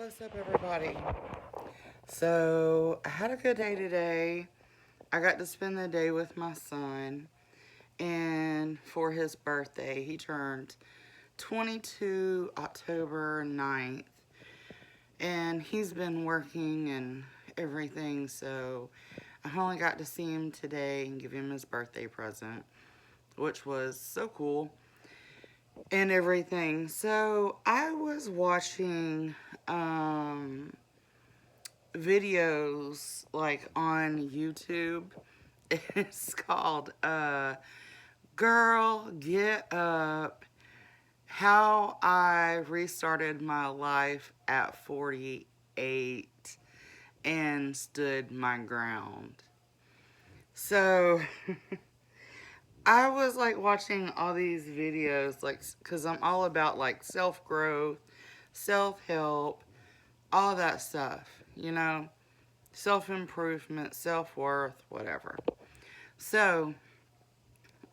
What's up, everybody? So, I had a good day today. I got to spend the day with my son, and for his birthday, he turned 22 October 9th, and he's been working and everything, so I only got to see him today and give him his birthday present, which was so cool and everything. So, I was watching videos like on YouTube. It's called Girl Get Up, How I Restarted My Life at 48 and Stood My Ground. So I was like watching all these videos, like, because I'm all about like self growth, self help, all that stuff, you know, self improvement, self worth, whatever. So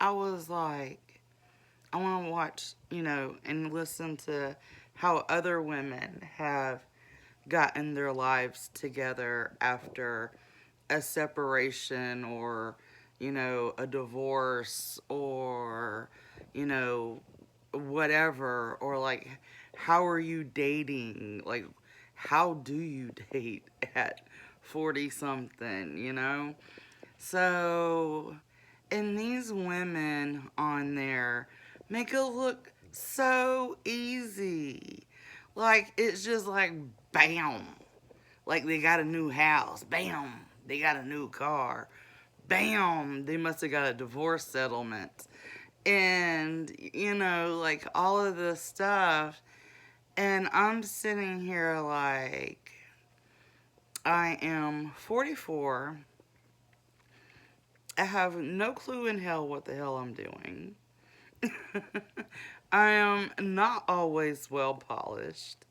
I was like, I want to watch, and listen to how other women have gotten their lives together after a separation or, a divorce or, you know, whatever. Or like, how are you dating? Like, how do you date at 40 something, So, and these women on there make it look so easy. Like, it's just like, bam. Like, they got a new house. Bam. They got a new car. Bam. They must have got a divorce settlement. And, like all of this stuff. And I'm sitting here like, I am 44. I have no clue in hell what the hell I'm doing. I am not always well polished.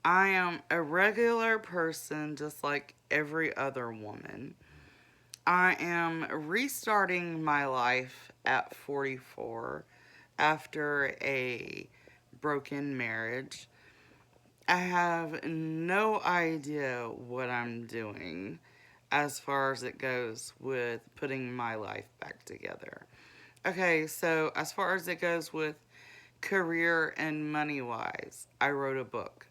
I am a regular person just like every other woman. I am restarting my life at 44 after a broken marriage. I have no idea what I'm doing as far as it goes with putting my life back together. Okay, so as far as it goes with career and money wise, I wrote a book.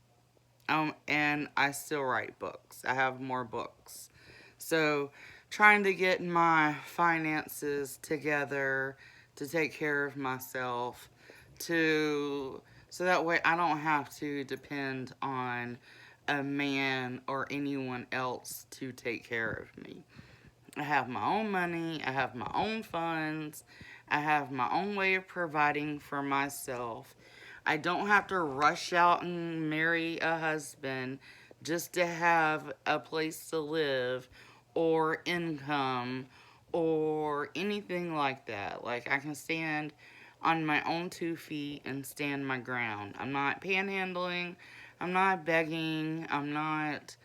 And I still write books. I have more books. So, trying to get my finances together to take care of myself, to so that way I don't have to depend on a man or anyone else to take care of me. I have my own money, I have my own funds, I have my own way of providing for myself. I don't have to rush out and marry a husband just to have a place to live or income or anything like that. Like, I can stand on my own 2 feet and stand my ground. I'm not panhandling, I'm not begging, I'm not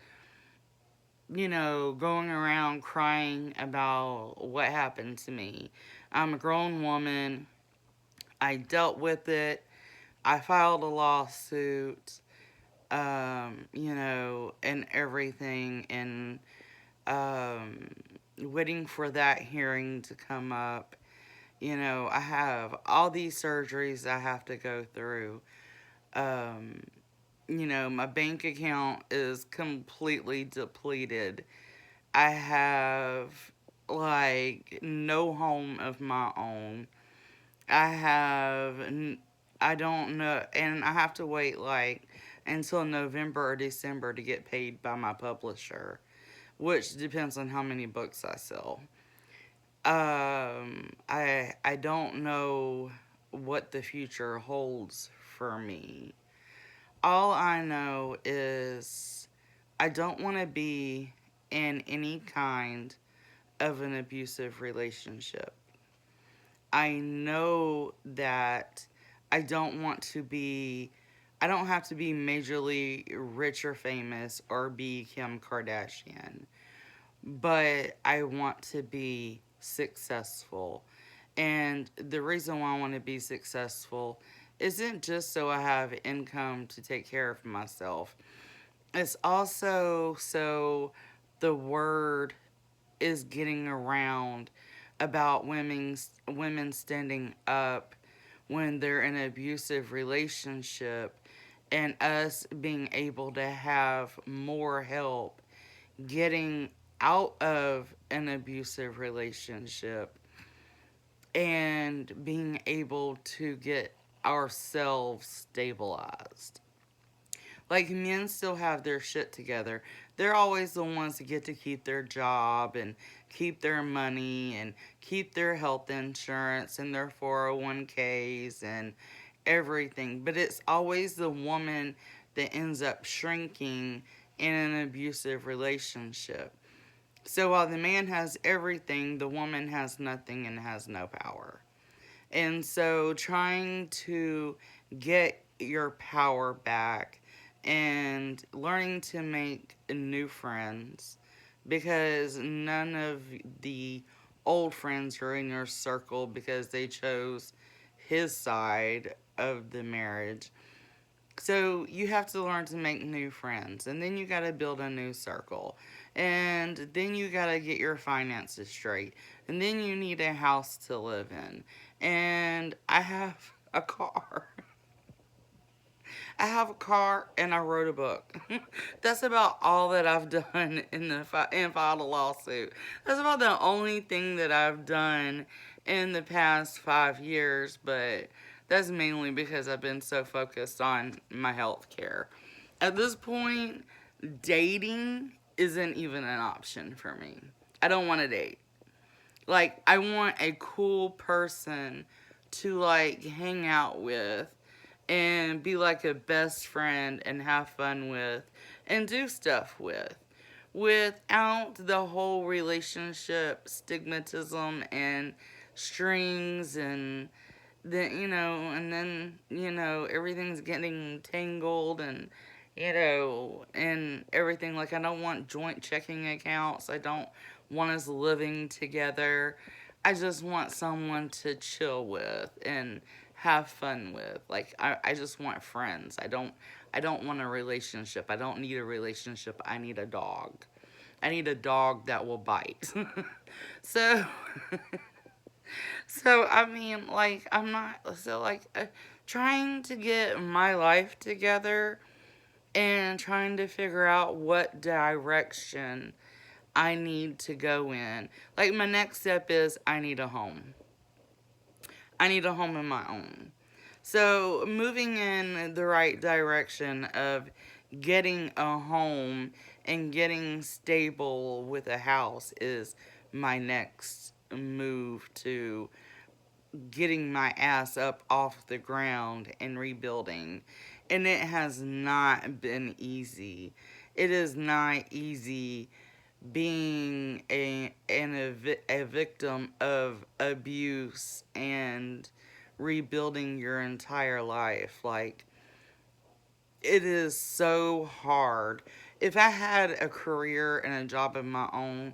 going around crying about what happened to me. I'm a grown woman. I dealt with it. I filed a lawsuit, and everything, and um, waiting for that hearing to come up. I have all these surgeries I have to go through. Um, my bank account is completely depleted. I have like no home of my own. I have, I don't know, and I have to wait like until November or December to get paid by my publisher, which depends on how many books I sell. I don't know what the future holds for me. All I know is I don't want to be in any kind of an abusive relationship. I know that I don't want to be, I don't have to be majorly rich or famous or be Kim Kardashian, but I want to be successful. And the reason why I want to be successful isn't just so I have income to take care of myself. It's also so the word is getting around about women standing up when they're in an abusive relationship, and us being able to have more help getting out of an abusive relationship and being able to get ourselves stabilized. Like, men still have their shit together. They're always the ones that get to keep their job and keep their money and keep their health insurance and their 401ks and everything. But it's always the woman that ends up shrinking in an abusive relationship. So while the man has everything, the woman has nothing and has no power. And so trying to get your power back and learning to make new friends, because none of the old friends are in your circle because they chose his side of the marriage. So you have to learn to make new friends, and then you got to build a new circle, and then you got to get your finances straight, and then you need a house to live in. And I have a car. I have a car and I wrote a book. That's about all that I've done and filed a lawsuit. That's about the only thing that I've done in the past 5 years, but that's mainly because I've been so focused on my health care. At this point, dating isn't even an option for me. I don't want to date. Like, I want a cool person to like hang out with and be like a best friend and have fun with and do stuff with without the whole relationship stigmatism and strings, and then everything's getting tangled, and and everything. Like, I don't want joint checking accounts. I don't want us living together. I just want someone to chill with and have fun with. Like, I just want friends. I don't want a relationship. I don't need a relationship. I need a dog. I need a dog that will bite. so so I mean, like, I'm not so like trying to get my life together and trying to figure out what direction I need to go in. Like, my next step is I need a home. I need a home of my own. So, moving in the right direction of getting a home and getting stable with a house is my next move to getting my ass up off the ground and rebuilding. And it has not been easy. It is not easy being a victim of abuse and rebuilding your entire life. Like, it is so hard. If I had a career and a job of my own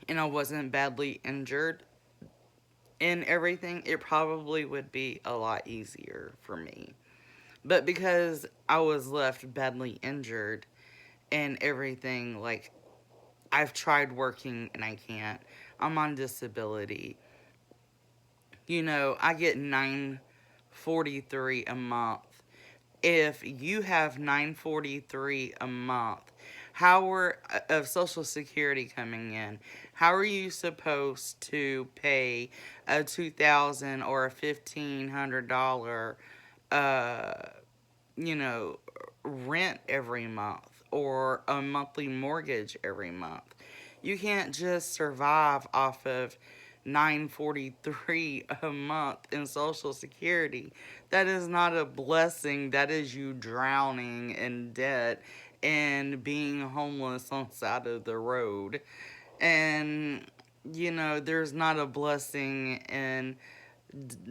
and I wasn't badly injured and everything, it probably would be a lot easier for me. But because I was left badly injured and everything, like, I've tried working and I can't. I'm on disability. I get 943 a month. If you have 943 a month, how are of Social Security coming in? How are you supposed to pay a 2,000 or a $1,500 uh you know rent every month, or a monthly mortgage every month? You can't just survive off of 943 a month in Social Security. That is not a blessing. That is you drowning in debt and being homeless on the side of the road. And there's not a blessing in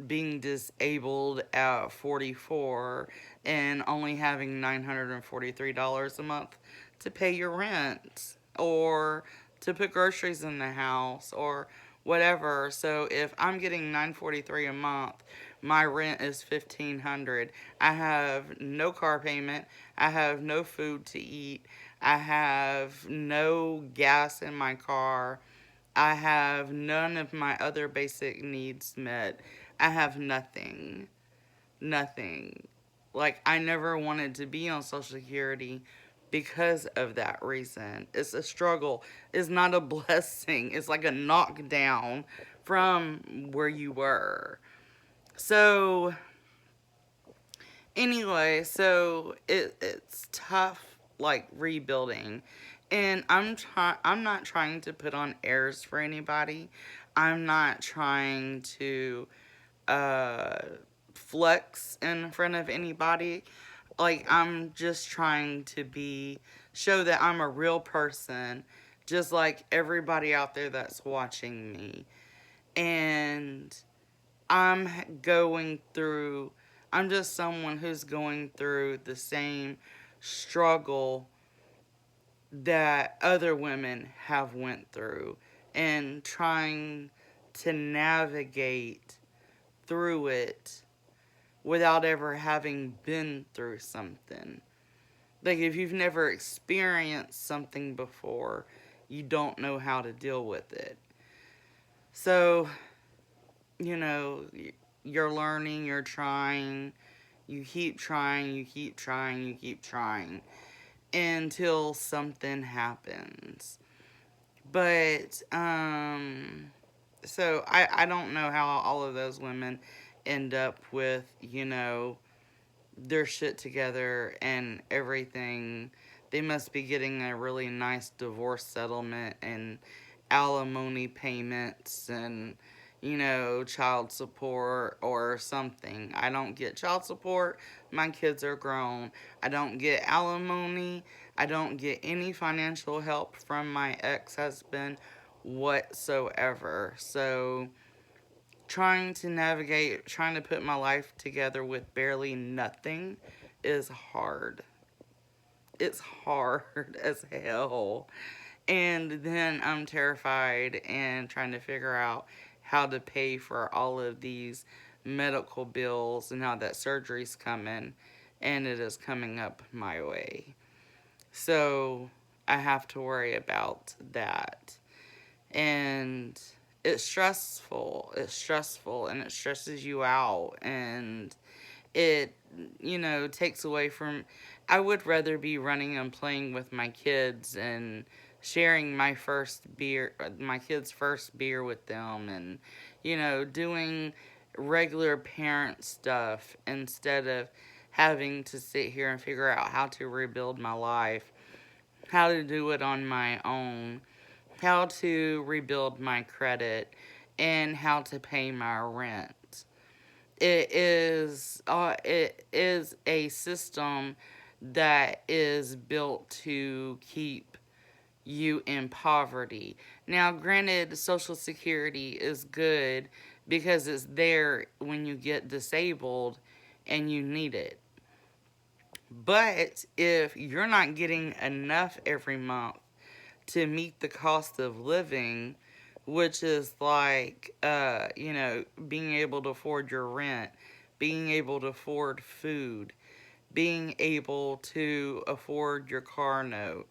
being disabled at 44 and only having $943 a month to pay your rent, or to put groceries in the house, or whatever. So if I'm getting $943 a month my rent is $1,500. I have no car payment. I have no food to eat. I have no gas in my car. I have none of my other basic needs met. I have nothing. Nothing. Like, I never wanted to be on Social Security because of that reason. It's a struggle. It's not a blessing. It's like a knockdown from where you were. So, anyway, it's tough, like, rebuilding. And I'm not trying to put on airs for anybody. I'm not trying to uh flex in front of anybody. Like, I'm just trying to be show that I'm a real person, just like everybody out there that's watching me. And I'm going through I'm just someone who's going through the same struggle that other women have went through, and trying to navigate through it without ever having been through something. Like, if you've never experienced something before, you don't know how to deal with it. So, you know, you're learning, you're trying, you keep trying, you keep trying, you keep trying until something happens. But, so I don't know how all of those women end up with, their shit together and everything. They must be getting a really nice divorce settlement and alimony payments and, child support or something. I don't get child support. My kids are grown. I don't get alimony. I don't get any financial help from my ex husband whatsoever. So, trying to put my life together with barely nothing is hard. It's hard as hell. And then I'm terrified and trying to figure out how to pay for all of these medical bills and how that surgery's coming, and it is coming up my way. So I have to worry about that. And it's stressful. It's stressful and it stresses you out, and it takes away from. I would rather be running and playing with my kids and sharing my kids' first beer with them, and doing regular parent stuff instead of having to sit here and figure out how to rebuild my life, how to do it on my own, how to rebuild my credit, and how to pay my rent. It is a system that is built to keep you in poverty. Now, granted, Social Security is good because it's there when you get disabled and you need it. But if you're not getting enough every month to meet the cost of living, which is like, being able to afford your rent, being able to afford food, being able to afford your car note,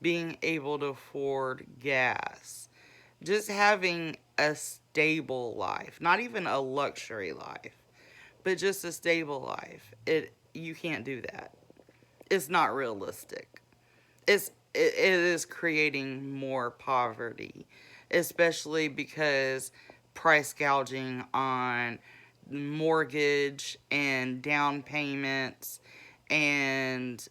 being able to afford gas, just having a stable life, not even a luxury life, but just a stable life. You can't do that. It's not realistic. It is creating more poverty, especially because price gouging on mortgage and down payments, and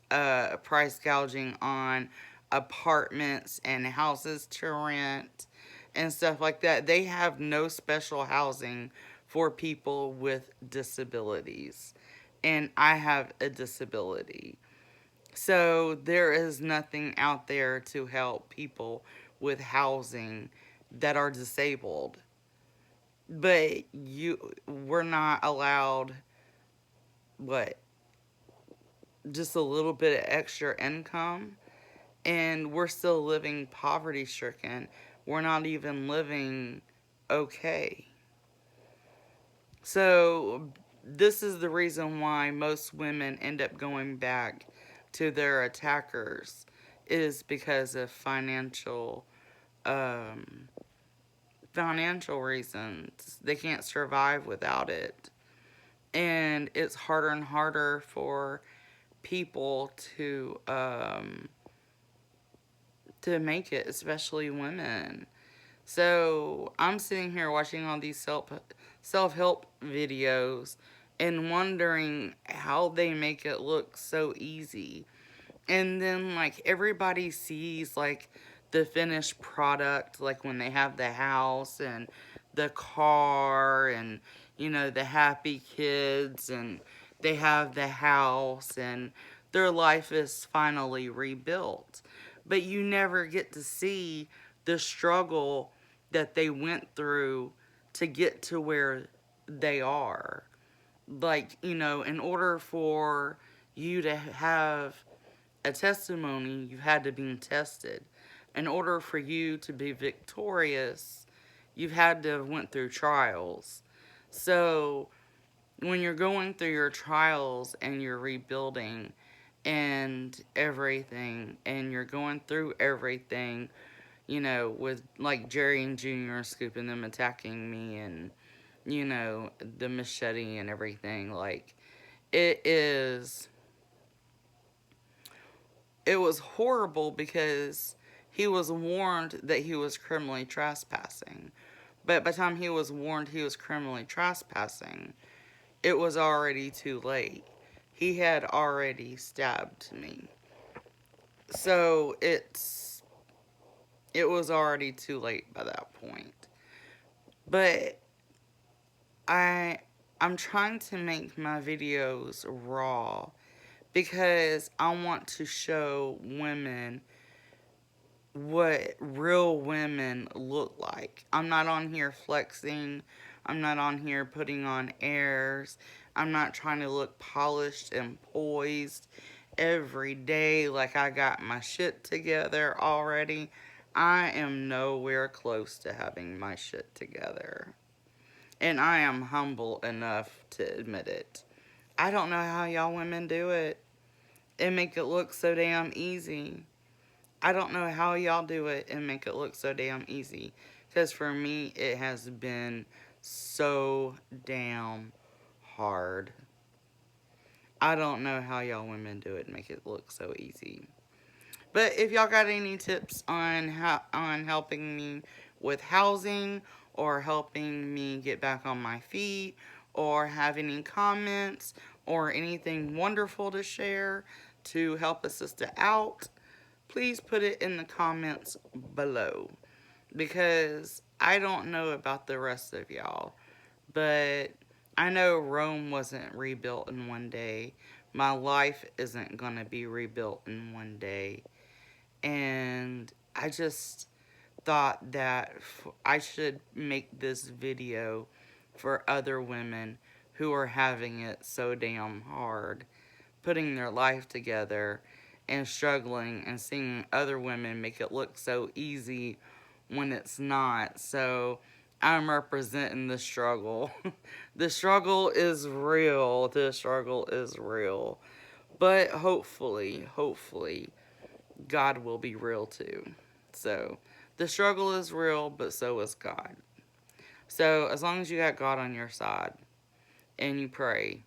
price gouging on apartments and houses to rent and stuff like that. They have no special housing for people with disabilities, and I have a disability. So there is nothing out there to help people with housing that are disabled. But we're not allowed, what, just a little bit of extra income, and we're still living poverty stricken. We're not even living okay. So, this is the reason why most women end up going back to their attackers, is because of um, financial reasons. They can't survive without it. And it's harder and harder for people to make it, especially women. So I'm sitting here watching all these self help videos and wondering how they make it look so easy. And then like everybody sees like the finished product, like when they have the house and the car and the happy kids, and they have the house and their life is finally rebuilt. But you never get to see the struggle that they went through to get to where they are. Like, in order for you to have a testimony, you had to be tested. In order for you to be victorious, you've had to have went through trials. So when you're going through your trials and you're rebuilding and everything, and you're going through everything, with like Jerry and Junior scooping them, attacking me, and the machete and everything, like it is it was horrible because he was warned that he was criminally trespassing. But by the time he was warned he was criminally trespassing, it was already too late. He had already stabbed me. So it was already too late by that point. But I I'm trying to make my videos raw because I want to show women what real women look like. I'm not on here flexing. I'm not on here putting on airs. I'm not trying to look polished and poised every day like I got my shit together already. I am nowhere close to having my shit together. And I am humble enough to admit it. I don't know how y'all women do it and make it look so damn easy. I don't know how y'all do it and make it look so damn easy. Because for me, it has been so damn hard. I don't know how y'all women do it and make it look so easy. But if y'all got any tips on helping me with housing, or helping me get back on my feet, or have any comments or anything wonderful to share to help a sister out, please put it in the comments below, because I don't know about the rest of y'all, but I know Rome wasn't rebuilt in one day. My life isn't going to be rebuilt in one day. And I just thought that I should make this video for other women who are having it so damn hard, putting their life together and struggling, and seeing other women make it look so easy when it's not. So I'm representing the struggle. The struggle is real. The struggle is real. But hopefully, God will be real too. So the struggle is real, but so is God. So as long as you got God on your side and you pray,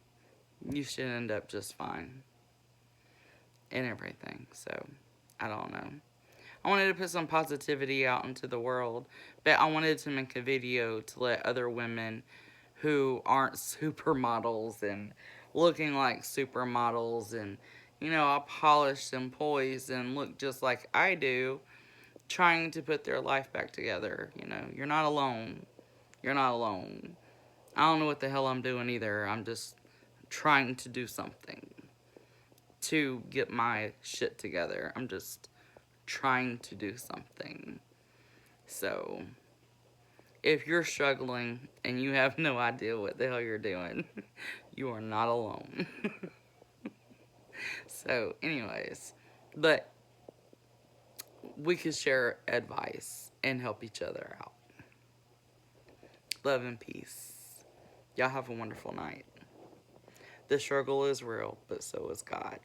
you should end up just fine and everything. So I don't know. I wanted to put some positivity out into the world, but I wanted to make a video to let other women who aren't supermodels and looking like supermodels and, all polished and poised and look just like I do, trying to put their life back together. You're not alone. You're not alone. I don't know what the hell I'm doing either. I'm just trying to do something to get my shit together. I'm just trying to do something. So, if you're struggling and you have no idea what the hell you're doing, you are not alone. So, anyways, but we could share advice and help each other out. Love and peace. Y'all have a wonderful night. The struggle is real, but so is God.